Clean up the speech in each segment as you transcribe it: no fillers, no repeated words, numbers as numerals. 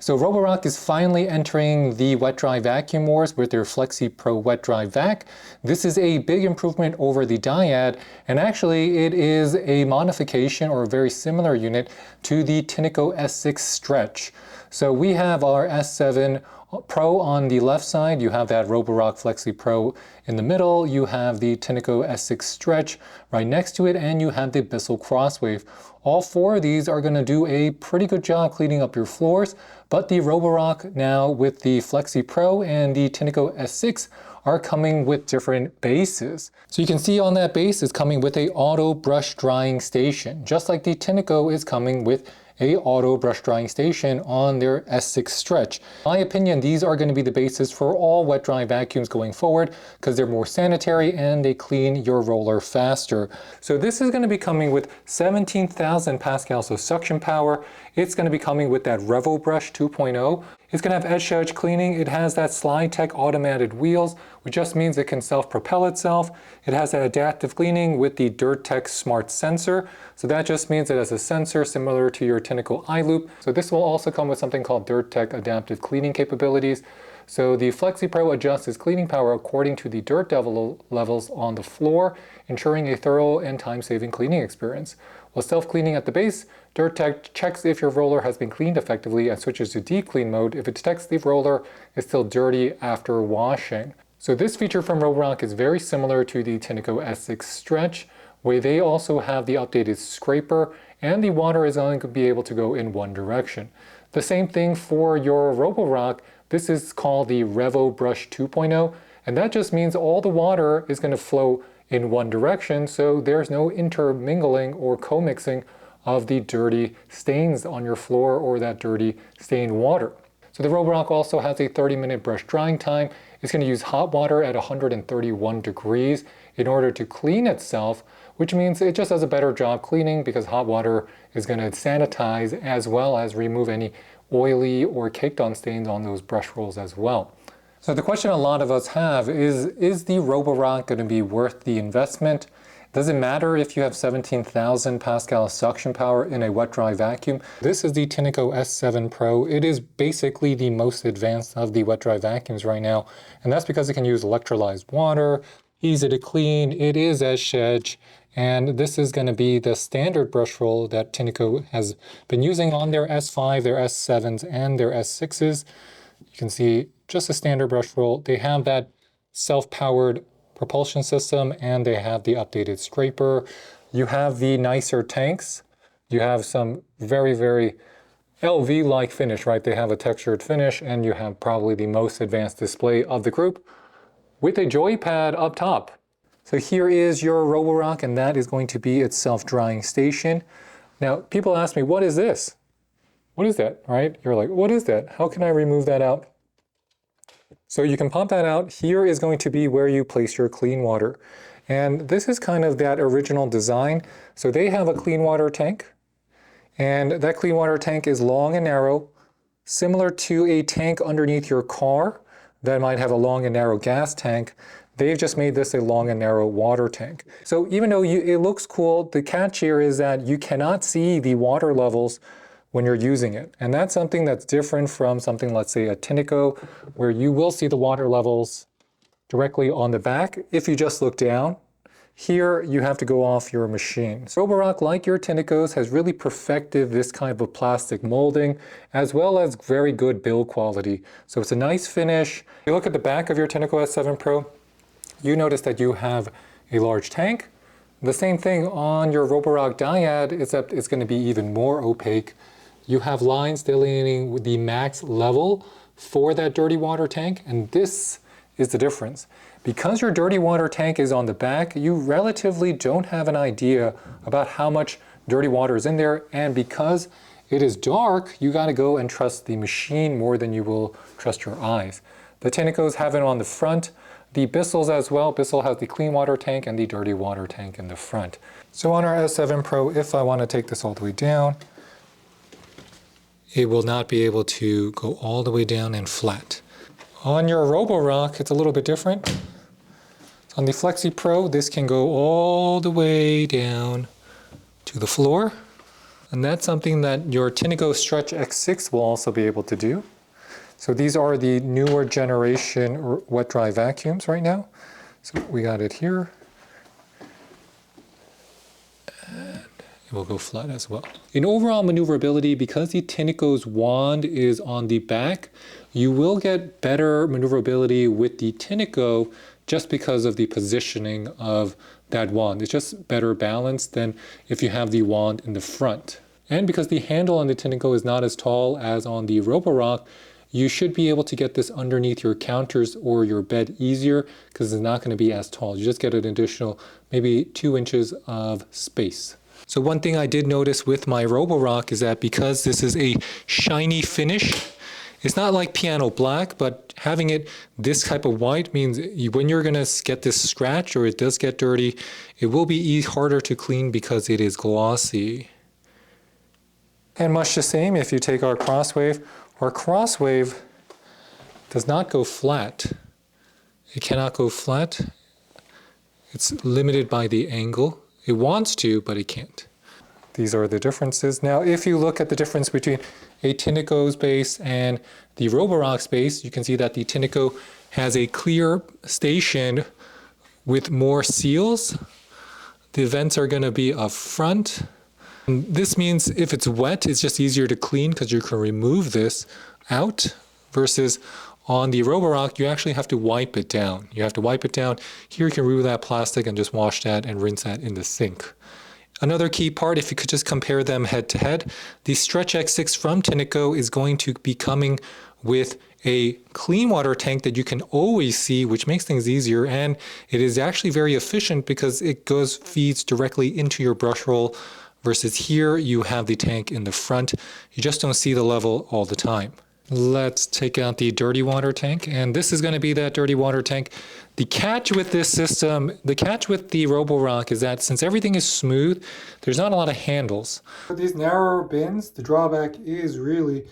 So Roborock is finally entering the wet-dry vacuum wars with their Flexi Pro wet-dry vac. This is a big improvement over the Dyad, and actually it is a modification or a very similar unit to the Tineco S6 Stretch. So we have our S7 Pro on the left side, you have that Roborock Flexi Pro in the middle, you have the Tineco S6 Stretch right next to it, and you have the Bissell Crosswave. All four of these are going to do a pretty good job cleaning up your floors, but the Roborock now with the Flexi Pro and the Tineco S6 are coming with different bases. So you can see on that base is coming with a auto brush drying station, just like the Tineco is coming with a auto brush drying station on their S6 Stretch. In my opinion, these are going to be the basis for all wet dry vacuums going forward because they're more sanitary and they clean your roller faster. So this is going to be coming with 17,000 pascals of suction power. It's going to be coming with that RevoBrush 2.0. It's going to have edge-to-edge cleaning. It has that SlideTech automated wheels, which just means it can self-propel itself. It has that adaptive cleaning with the DirtTech Smart Sensor. So that just means it has a sensor similar to your Tineco iLoop. So this will also come with something called DirtTech adaptive cleaning capabilities. So the Flexi Pro adjusts its cleaning power according to the dirt levels on the floor, ensuring a thorough and time-saving cleaning experience. While self-cleaning at the base, DirtTech checks if your roller has been cleaned effectively and switches to deep clean mode if it detects the roller is still dirty after washing. So this feature from Roborock is very similar to the Tineco S6 Stretch, where they also have the updated scraper and the water is only going to be able to go in one direction. The same thing for your Roborock. This is called the RevoBrush 2.0, and that just means all the water is going to flow in one direction, so there's no intermingling or co-mixing of the dirty stains on your floor or that dirty stained water. So the Roborock also has a 30-minute brush drying time. It's going to use hot water at 131 degrees in order to clean itself, which means it just does a better job cleaning because hot water is going to sanitize as well as remove any oily or caked on stains on those brush rolls as well. So the question a lot of us have is the Roborock going to be worth the investment? Does it matter if you have 17,000 pascal suction power in a wet-dry vacuum? This is the Tineco S7 Pro. It is basically the most advanced of the wet-dry vacuums right now, and that's because it can use electrolyzed water, easy to clean, it is edge-to-edge, and this is going to be the standard brush roll that Tineco has been using on their S5, their S7s, and their S6s. You can see just a standard brush roll. They have that self-powered propulsion system and they have the updated scraper. You have the nicer tanks. You have some very, very LV-like finish, right? They have a textured finish and you have probably the most advanced display of the group with a joypad up top. So here is your Roborock and that is going to be its self-drying station. Now, people ask me, what is this? What is that, right? You're like, what is that? How can I remove that out? So you can pop that out. Here is going to be where you place your clean water. And this is kind of that original design. So they have a clean water tank. And that clean water tank is long and narrow, similar to a tank underneath your car that might have a long and narrow gas tank. They've just made this a long and narrow water tank. So even though it looks cool, the catch here is that you cannot see the water levels when you're using it. And that's something that's different from something, let's say a Tineco, where you will see the water levels directly on the back if you just look down. Here, you have to go off your machine. So Roborock, like your Tinecos, has really perfected this kind of plastic molding, as well as very good build quality. So it's a nice finish. If you look at the back of your Tineco S7 Pro, you notice that you have a large tank. The same thing on your Roborock Dyad, except it's going to be even more opaque. You have lines delineating the max level for that dirty water tank, and this is the difference. Because your dirty water tank is on the back, you relatively don't have an idea about how much dirty water is in there, and because it is dark, you got to go and trust the machine more than you will trust your eyes. The Tinecos have it on the front, the Bissells as well. Bissell has the clean water tank and the dirty water tank in the front. So on our S7 Pro, if I want to take this all the way down, it will not be able to go all the way down and flat. On your Roborock, it's a little bit different. On the Flexi Pro, this can go all the way down to the floor. And that's something that your Tineco Stretch S6 will also be able to do. So these are the newer generation wet dry vacuums right now. So we got it here. And it will go flat as well. In overall maneuverability, because the Tineco's wand is on the back, you will get better maneuverability with the Tineco just because of the positioning of that wand. It's just better balanced than if you have the wand in the front. And because the handle on the Tineco is not as tall as on the Roborock, you should be able to get this underneath your counters or your bed easier because it's not going to be as tall. You just get an additional maybe 2 inches of space. So one thing I did notice with my Roborock is that because this is a shiny finish, it's not like piano black, but having it this type of white means when you're going to get this scratch or it does get dirty, it will be harder to clean because it is glossy. And much the same if you take our Crosswave. Our Crosswave does not go flat. It cannot go flat. It's limited by the angle. It wants to, but it can't. These are the differences. Now, if you look at the difference between a Tineco's base and the Roborock's base, you can see that the Tineco has a clear station with more seals. The vents are going to be up front. This means if it's wet, it's just easier to clean because you can remove this out, versus on the Roborock, you actually have to wipe it down. You have to wipe it down. Here you can remove that plastic and just wash that and rinse that in the sink. Another key part, if you could just compare them head to head, the Stretch S6 from Tineco is going to be coming with a clean water tank that you can always see, which makes things easier, and it is actually very efficient because it feeds directly into your brush roll. Versus here, you have the tank in the front. You just don't see the level all the time. Let's take out the dirty water tank. And this is going to be that dirty water tank. The catch with this system, the catch with the Roborock is that since everything is smooth, there's not a lot of handles. For these narrower bins, the drawback is really,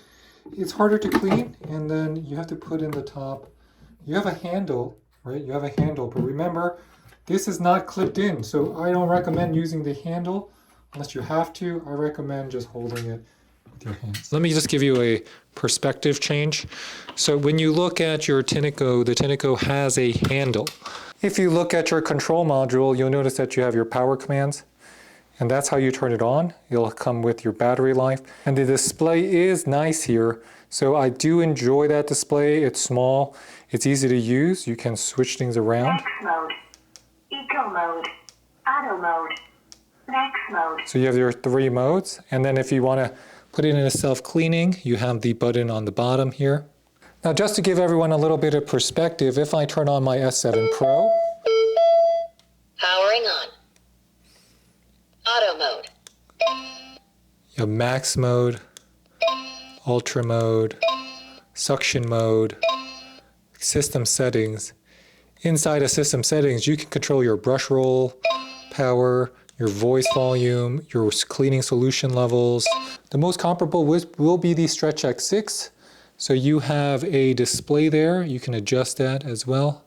it's harder to clean. And then you have to put in the top. You have a handle, right? You have a handle. But remember, this is not clipped in. So I don't recommend using the handle. Unless you have to, I recommend just holding it with your hands. Let me just give you a perspective change. So when you look at your Tineco, the Tineco has a handle. If you look at your control module, you'll notice that you have your power commands, and that's how you turn it on. It'll come with your battery life. And the display is nice here. So I do enjoy that display. It's small, it's easy to use. You can switch things around. Next mode, eco mode, auto mode. Next mode. So you have your 3 modes, and then if you want to put it in a self-cleaning, you have the button on the bottom here. Now just to give everyone a little bit of perspective, if I turn on my S7 Pro. Powering on. Auto mode. You have max mode, ultra mode, suction mode, system settings. Inside of system settings, you can control your brush roll, power, your voice volume, your cleaning solution levels. The most comparable will be the Stretch S6. So you have a display there. You can adjust that as well.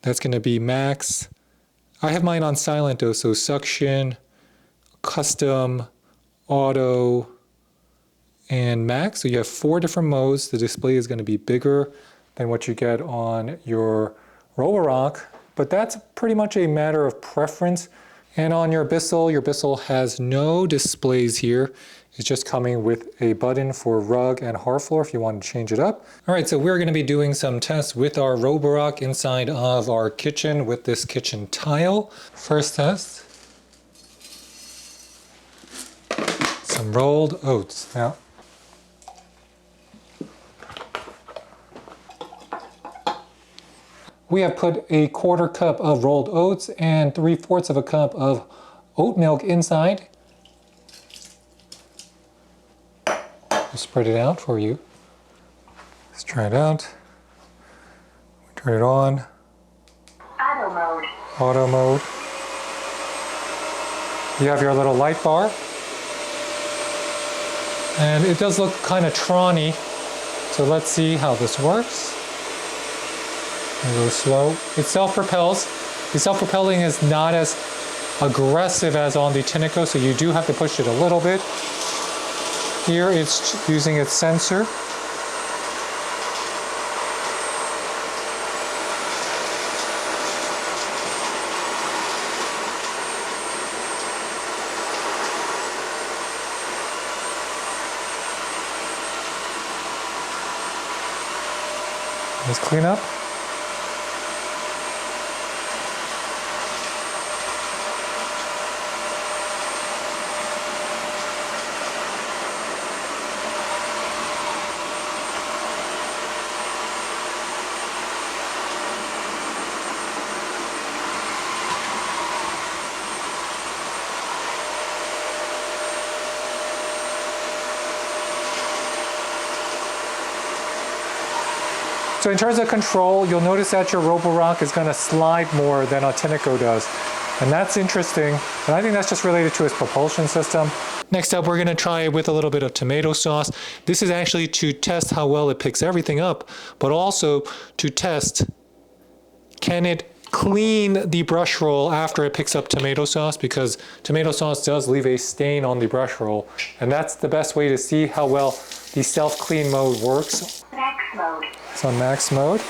That's going to be max. I have mine on silent though, so suction, custom, auto, and max. So you have 4 different modes. The display is going to be bigger than what you get on your Roborock, but that's pretty much a matter of preference. And on your Bissell has no displays here. It's just coming with a button for rug and hard floor if you want to change it up. All right, so we're going to be doing some tests with our Roborock inside of our kitchen with this kitchen tile. First test, some rolled oats. Now, we have put a 1/4 cup of rolled oats and 3/4 of a cup of oat milk inside. I'll spread it out for you. Let's try it out. Turn it on. Auto mode. Auto mode. You have your little light bar. And it does look kind of tawny. So let's see how this works. A little slow. It self-propels. The self-propelling is not as aggressive as on the Tineco, so you do have to push it a little bit. Here it's using its sensor. Let's clean up. So in terms of control, you'll notice that your Roborock is going to slide more than a Tineco does. And that's interesting. And I think that's just related to its propulsion system. Next up, we're going to try it with a little bit of tomato sauce. This is actually to test how well it picks everything up, but also to test, can it clean the brush roll after it picks up tomato sauce, because tomato sauce does leave a stain on the brush roll. And that's the best way to see how well the self-clean mode works. Max mode. It's on max mode.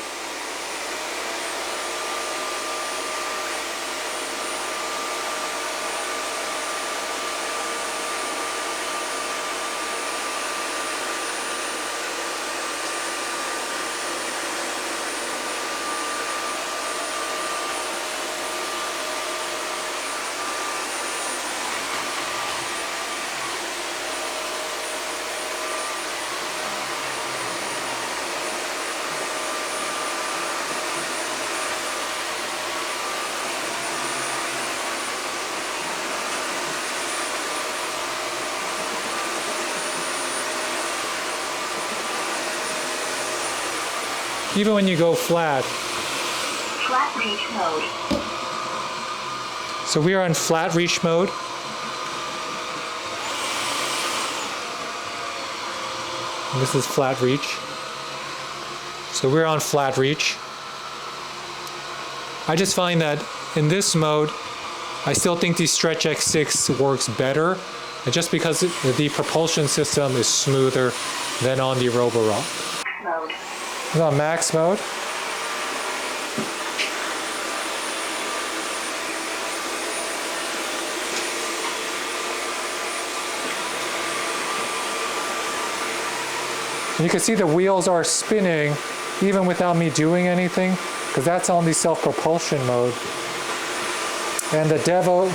Even when you go flat. FlatReach mode. So we are in FlatReach mode. And this is FlatReach. So we're on FlatReach. I just find that in this mode, I still think the Stretch S6 works better, and just because the propulsion system is smoother than on the Roborock. Mode. It's on max mode. And you can see the wheels are spinning even without me doing anything, because that's on the self-propulsion mode. And the Devo,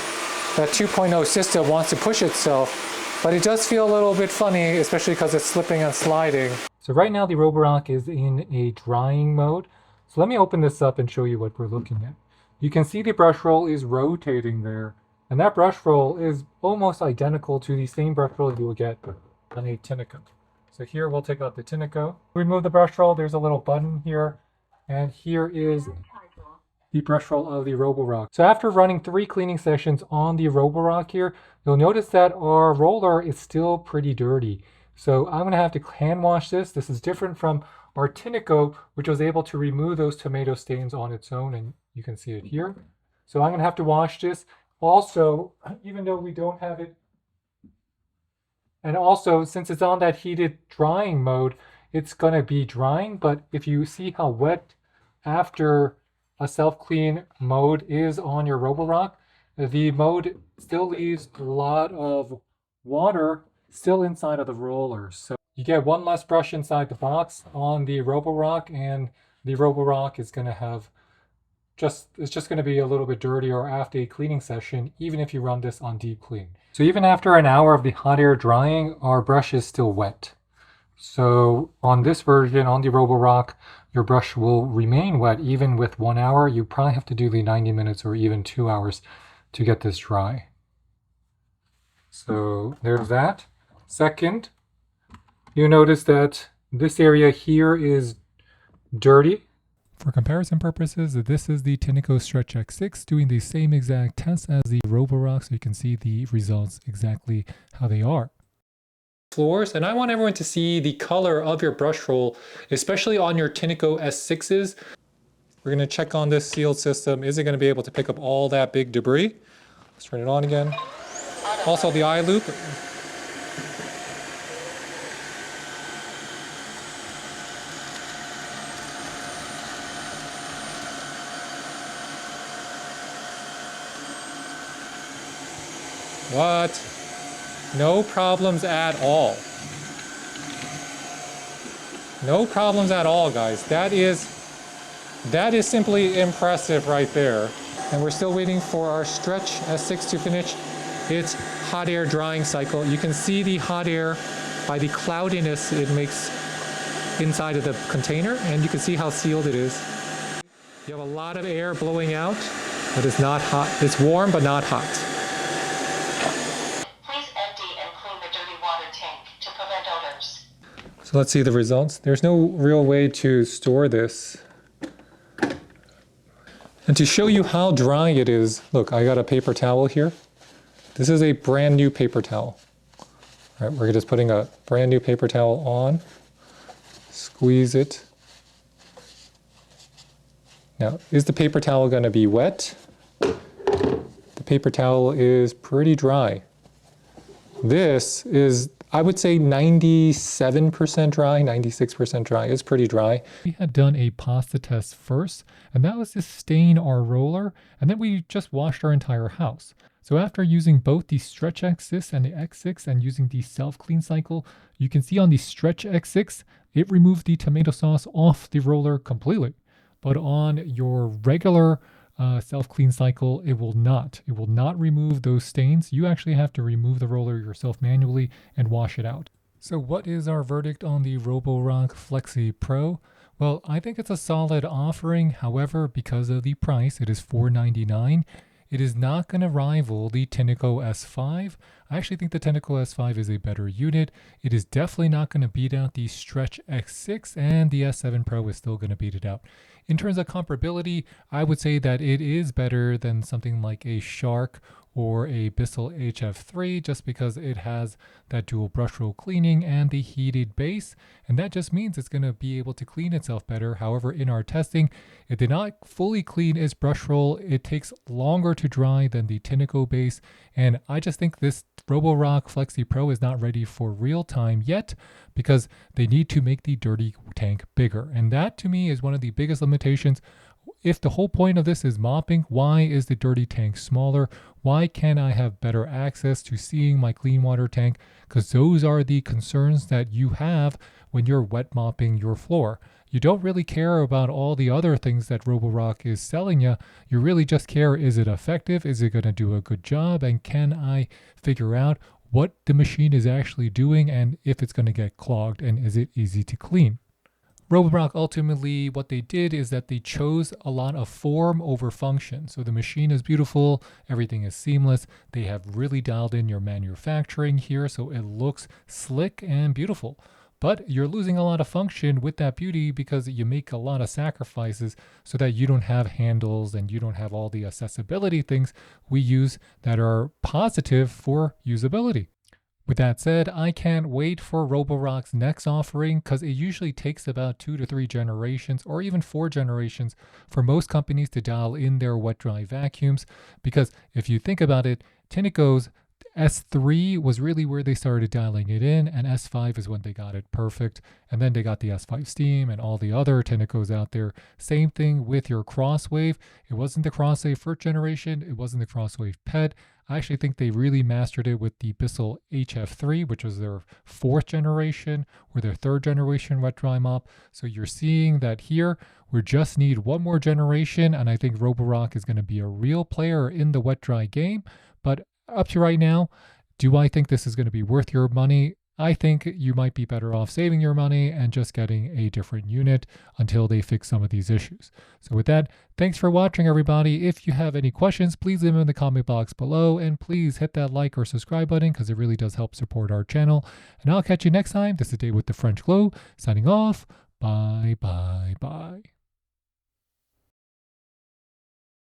that 2.0 system, wants to push itself, but it does feel a little bit funny, especially because it's slipping and sliding. So right now the Roborock is in a drying mode. So let me open this up and show you what we're looking at. You can see the brush roll is rotating there, and that brush roll is almost identical to the same brush roll you will get on a Tineco. So here we'll take out the Tineco. Remove the brush roll, there's a little button here, and here is the brush roll of the Roborock. So after running 3 cleaning sessions on the Roborock here, you'll notice that our roller is still pretty dirty. So I'm going to have to hand wash this. This is different from our Tineco, which was able to remove those tomato stains on its own, and you can see it here. So I'm going to have to wash this. Also, even though we don't have it, and also since it's on that heated drying mode, it's going to be drying, but if you see how wet after a self-clean mode is on your Roborock, the mode still leaves a lot of water still inside of the rollers. So you get one less brush inside the box on the Roborock, and the Roborock is going to have it's just going to be a little bit dirtier after a cleaning session, even if you run this on deep clean. So even after an hour of the hot air drying, our brush is still wet. So on this version, on the Roborock, your brush will remain wet even with 1 hour. You probably have to do the 90 minutes or even 2 hours to get this dry. So there's that. Second, you notice that this area here is dirty. For comparison purposes, this is the Tineco Stretch S6 doing the same exact test as the Roborock, so you can see the results exactly how they are. Floors, and I want everyone to see the color of your brush roll, especially on your Tineco S6s. We're going to check on this sealed system. Is it going to be able to pick up all that big debris? Let's turn it on again. Also the eye loop. What? No problems at all. No problems at all, guys. That is simply impressive right there. And we're still waiting for our Stretch S6 to finish its hot air drying cycle. You can see the hot air by the cloudiness it makes inside of the container, and you can see how sealed it is. You have a lot of air blowing out, but it's not hot. It's warm, but not hot. Please empty and clean the dirty water tank to prevent odors. So let's see the results. There's no real way to store this. And to show you how dry it is, look, I got a paper towel here. This is a brand new paper towel. All right, we're just putting a brand new paper towel on. Squeeze it. Now, is the paper towel going to be wet? The paper towel is pretty dry. This is, I would say, 97% dry, 96% dry. It's pretty dry. We had done a pasta test first, and that was to stain our roller, and then we just washed our entire house. So after using both the Stretch S6 and the X6 and using the self-clean cycle, you can see on the Stretch X6, it removed the tomato sauce off the roller completely. But on your regular self-clean cycle, it will not. It will not remove those stains. You actually have to remove the roller yourself manually and wash it out. So what is our verdict on the Roborock Flexi Pro? Well, I think it's a solid offering. However, because of the price, it is $499. It is not going to rival the Tineco S5. I actually think the Tineco S5 is a better unit. It is definitely not going to beat out the Stretch S6, and the S7 Pro is still going to beat it out. In terms of comparability, I would say that it is better than something like a Shark or a Bissell HF3 just because it has that dual brush roll cleaning and the heated base, and that just means it's going to be able to clean itself better. However, in our testing, it did not fully clean its brush roll. It takes longer to dry than the Tineco base, and I just think this Roborock Flexi Pro is not ready for real time yet because they need to make the dirty tank bigger, and that to me is one of the biggest limitations. If the whole point of this is mopping, why is the dirty tank smaller? Why can't I have better access to seeing my clean water tank? Because those are the concerns that you have when you're wet mopping your floor. You don't really care about all the other things that Roborock is selling you. You really just care, is it effective? Is it going to do a good job? And can I figure out what the machine is actually doing and if it's going to get clogged, and is it easy to clean? Roborock ultimately, what they did is that they chose a lot of form over function. So the machine is beautiful, everything is seamless. They have really dialed in your manufacturing here, so it looks slick and beautiful. But you're losing a lot of function with that beauty because you make a lot of sacrifices so that you don't have handles and you don't have all the accessibility things we use that are positive for usability. With that said, I can't wait for Roborock's next offering because it usually takes about 2 to 3 generations or even 4 generations for most companies to dial in their wet-dry vacuums. Because if you think about it, Tineco's S3 was really where they started dialing it in, and S5 is when they got it perfect. And then they got the S5 Steam and all the other Tinecos out there. Same thing with your Crosswave. It wasn't the Crosswave first generation. It wasn't the Crosswave PET. I actually think they really mastered it with the Bissell HF3, which was their 4th generation or their 3rd generation wet dry mop. So you're seeing that here, we just need one more generation, and I think Roborock is going to be a real player in the wet dry game. But up to right now, do I think this is going to be worth your money? I think you might be better off saving your money and just getting a different unit until they fix some of these issues. So with that, thanks for watching, everybody. If you have any questions, please leave them in the comment box below, and please hit that like or subscribe button because it really does help support our channel. And I'll catch you next time. This is Dave with the French Glow, signing off. Bye, bye, bye.